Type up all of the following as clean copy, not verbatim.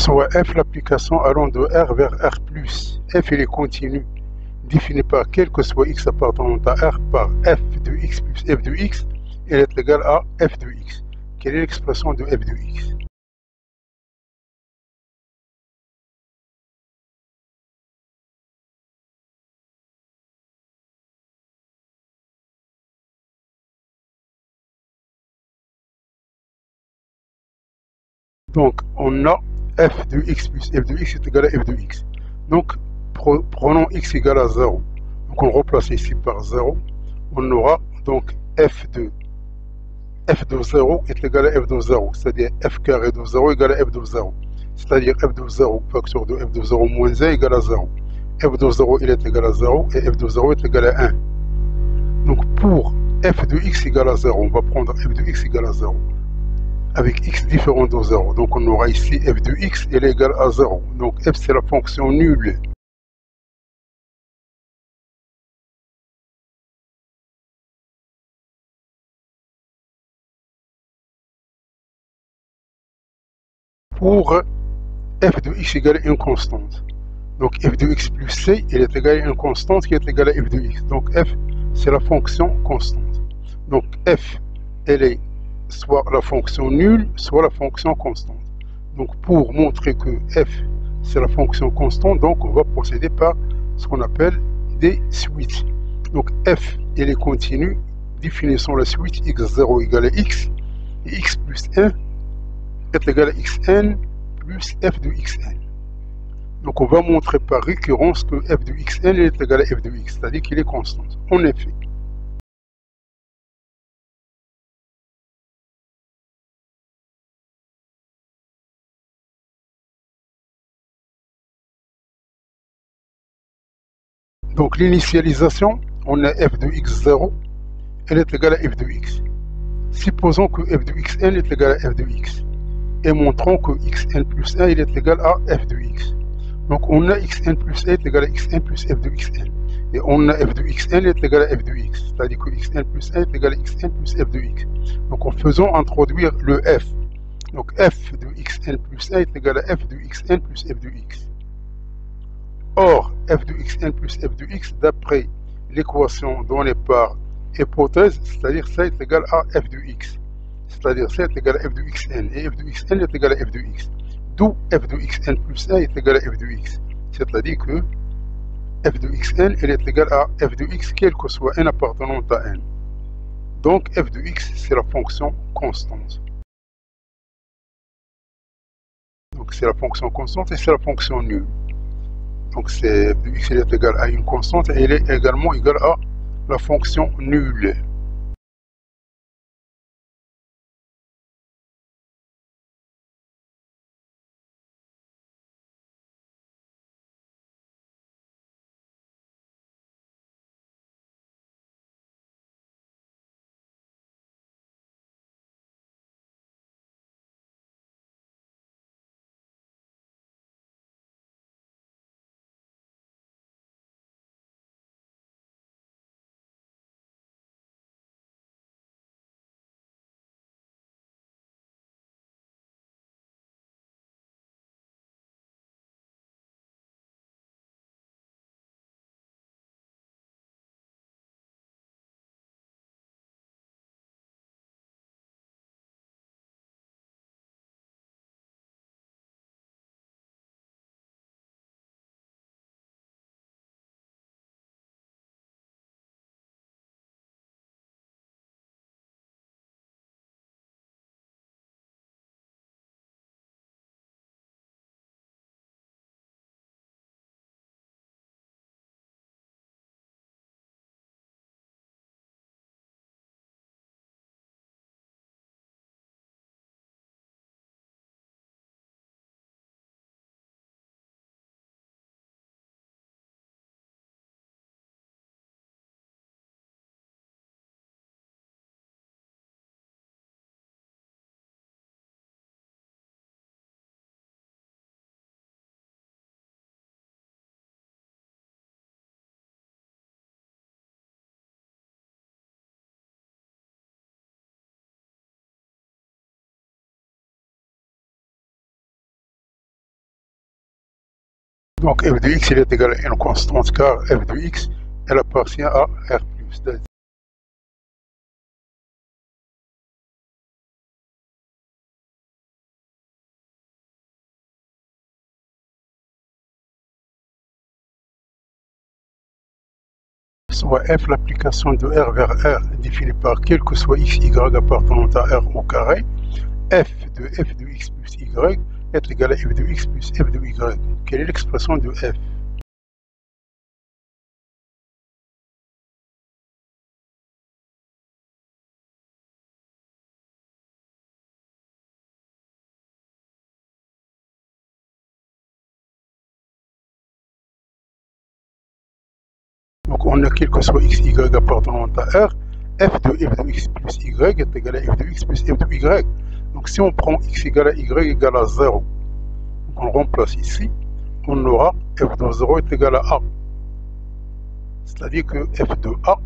soit f l'application allant de R vers R+. F il est continu, défini par quel que soit x appartenant à R par f de x plus f de x, il est égal à f de x. Quelle est l'expression de f de x? Donc, on a f de x plus f de x est égal à f de x. Donc, prenons x égale à 0. Donc, on remplace ici par 0. On aura donc f de 0 est égal à f de 0. C'est-à-dire f carré de 0 égale à f de 0. C'est-à-dire f de 0 facteur de f de 0 moins 1 égale à 0. F de 0 il est égal à 0 et f de 0 est égal à 1. Donc, pour f de x égale à 0, on va prendre f de x égale à 0. Avec x différent de 0. Donc on aura ici f de x, elle est égale à 0. Donc f c'est la fonction nulle. Pour f de x égale à une constante. Donc f de x plus c, elle est égale à une constante qui est égale à f de x. Donc f c'est la fonction constante. Donc f elle est soit la fonction nulle, soit la fonction constante. Donc pour montrer que f c'est la fonction constante, donc on va procéder par ce qu'on appelle des suites. Donc f elle est continue, définissons la suite x0 égale à x, et x plus 1 est égal à xn plus f de xn. Donc on va montrer par récurrence que f de xn est égal à f de x, c'est-à-dire qu'il est constant. En effet, donc l'initialisation, on a f de x0, elle est égale à f de x. Supposons que f de xn est égal à f de x. Et montrons que xn plus 1 il est égal à f de x. Donc on a xn plus 1 est égal à xn plus f de xn. Et on a f de xn est égal à f de x. C'est-à-dire que xn plus 1 est égal à xn plus f de x. Donc en faisant introduire le f. Donc f de xn plus 1 est égal à f de xn plus f de x. Or, f de xn plus f de x, d'après l'équation donnée par hypothèse, c'est-à-dire ça est égal à f de x. C'est-à-dire ça est égal à f de xn, et f de xn est égal à f de x. D'où f de xn plus 1 est égal à f de x. C'est-à-dire que f de xn elle est égale à f de x, quel que soit n appartenant à n. Donc f de x, c'est la fonction constante. Donc c'est la fonction constante et c'est la fonction nulle. Donc c'est f de x elle est égale à une constante et elle est également égale à la fonction nulle. Donc f de x il est égal à une constante car f de x elle appartient à R+. Soit f l'application de R vers R définie par quel que soit x, y appartenant à R au carré, f de x plus y est égal à f de x plus f de y. Quelle est l'expression de f? Donc on a quel que soit x, y appartenant à R, f de x plus y est égal à f de x plus f de y. Donc si on prend x égale à y égale à 0, donc on remplace ici, on aura f de 0 est égal à a. C'est-à-dire que f de a,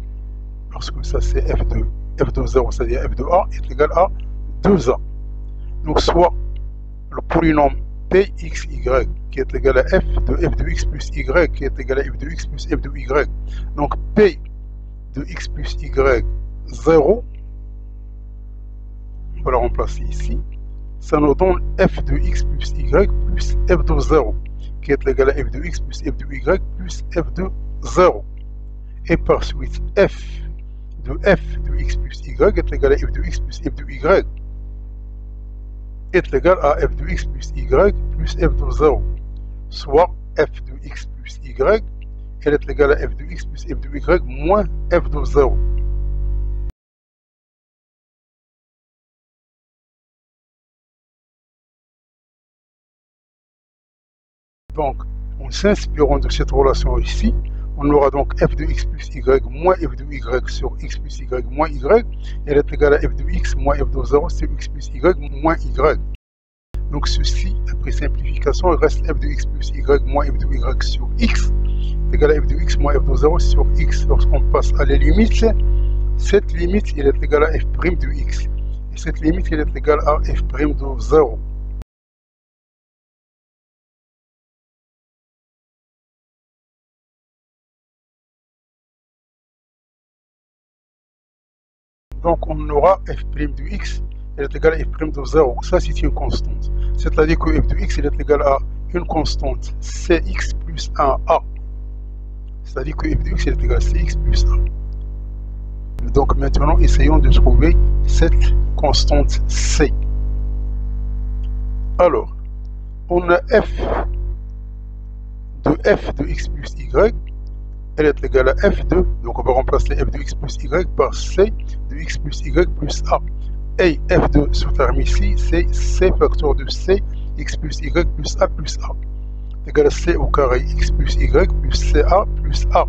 parce que ça c'est f de 0, c'est-à-dire f de a est égal à 2a. Donc soit le polynôme pxy qui est égal à f de x plus y qui est égal à f de x plus f de y. Donc p de x plus y 0, on va la remplacer ici, ça nous donne f de x plus y plus f de 0 qui est égal à f de x plus f de y plus f de 0. Et par suite f de x plus y est égal à f de x plus f de y est égal à f de x plus y plus f de 0, soit f de x plus y elle est égale à f de x plus f de y moins f de 0. Donc, en s'inspirant de cette relation ici, on aura donc f de x plus y moins f de y sur x plus y moins y, elle est égale à f de x moins f de 0 sur x plus y moins y. Donc ceci, après simplification, il reste f de x plus y moins f de y sur x est égal à f de x moins f de 0 sur x. Lorsqu'on passe à la limite, cette limite elle est égale à f' de x. Et cette limite elle est égale à f' de 0. Donc on aura f' de x, elle est égale à f' de 0. Ça c'est une constante. C'est-à-dire que f de x elle est égale à une constante cx plus 1a. C'est-à-dire que f de x elle est égale à cx plus 1. Donc maintenant essayons de trouver cette constante c. Alors, on a f de x plus y, elle est égale à f de, donc on va remplacer f de x plus y par c de x plus y plus a. Et f de ce terme ici, c'est c facteur de c, x plus y plus a, égal à c au carré x plus y plus ca plus a,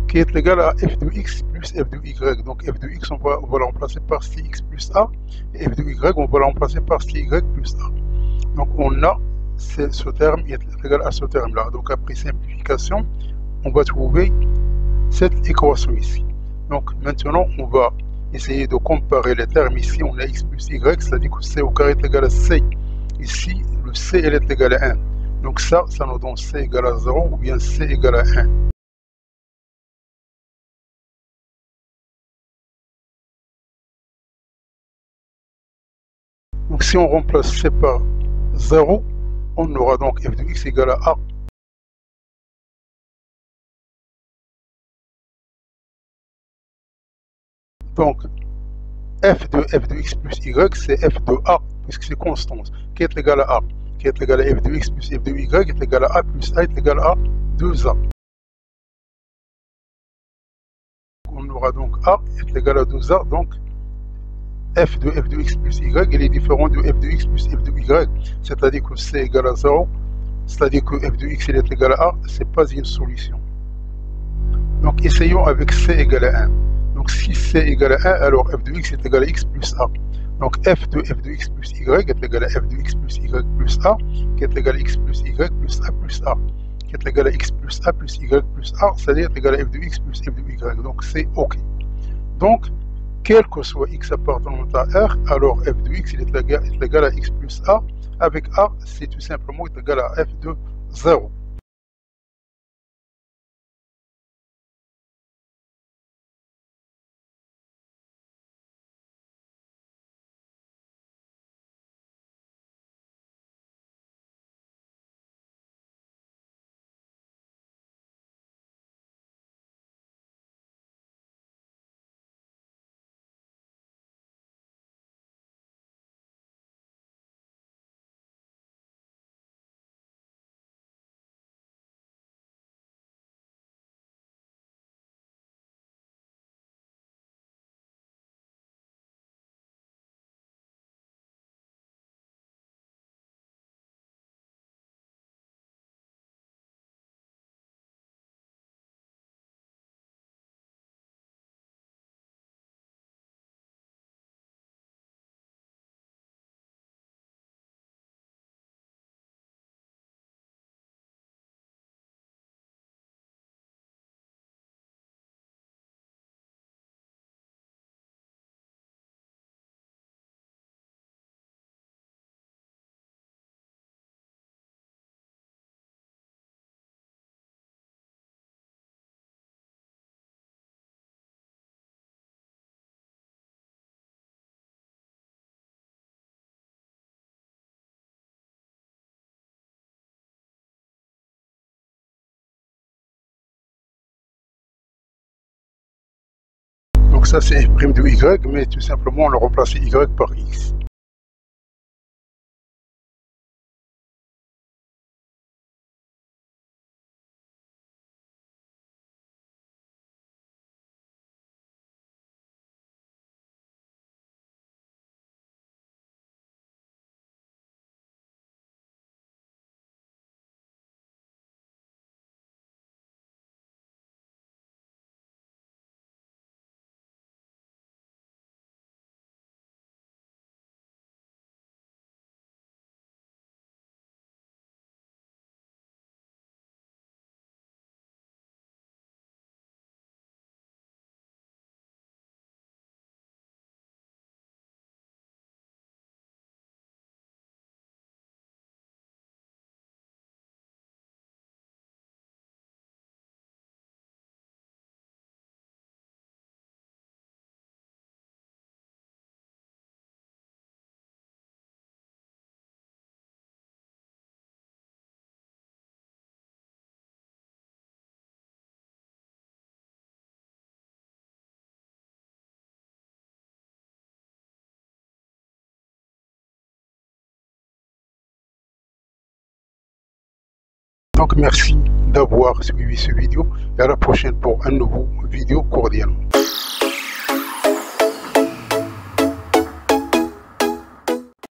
qui est égal à f de x plus f de y. Donc f de x, on va la remplacer par cx plus a, et f de y, on va la remplacer par cy plus a. Donc on a ce terme est égal à ce terme-là. Donc après simplification, on va trouver cette équation ici. Donc maintenant, on va essayer de comparer les termes ici. On a x plus y, c'est-à-dire que c au carré est égal à c. Ici, le c elle est égal à 1. Donc ça nous donne c égale à 0 ou bien c égale à 1. Donc si on remplace c par 0, on aura donc f de x égale à a. Donc f de x plus y, c'est f de a, puisque c'est constante, qui est égal à a, qui est égal à f de x plus f de y, qui est égal à a plus a est égal à 2a. On aura donc a est égal à 2a, donc f de x plus y, il est différent de f de x plus f de y, c'est-à-dire que c égale à 0, c'est-à-dire que f de x il est égal à a, c'est pas une solution. Donc essayons avec c égale à 1. Donc si c égale à 1, alors f de x est égal à x plus a. Donc f de x plus y est égal à f de x plus y plus a, qui est égal à x plus y plus a, qui est égal à x plus a plus y plus a, c'est-à-dire égal à f de x plus f de y. Donc c'est OK. Donc, quel que soit x appartenant à R, alors f de x il est égal à x plus a. Avec a, c'est tout simplement égal à f de 0. Donc ça c'est f' de y, mais tout simplement on a remplacé y par x. Donc merci d'avoir suivi cette vidéo et à la prochaine pour un nouveau vidéo cordialement.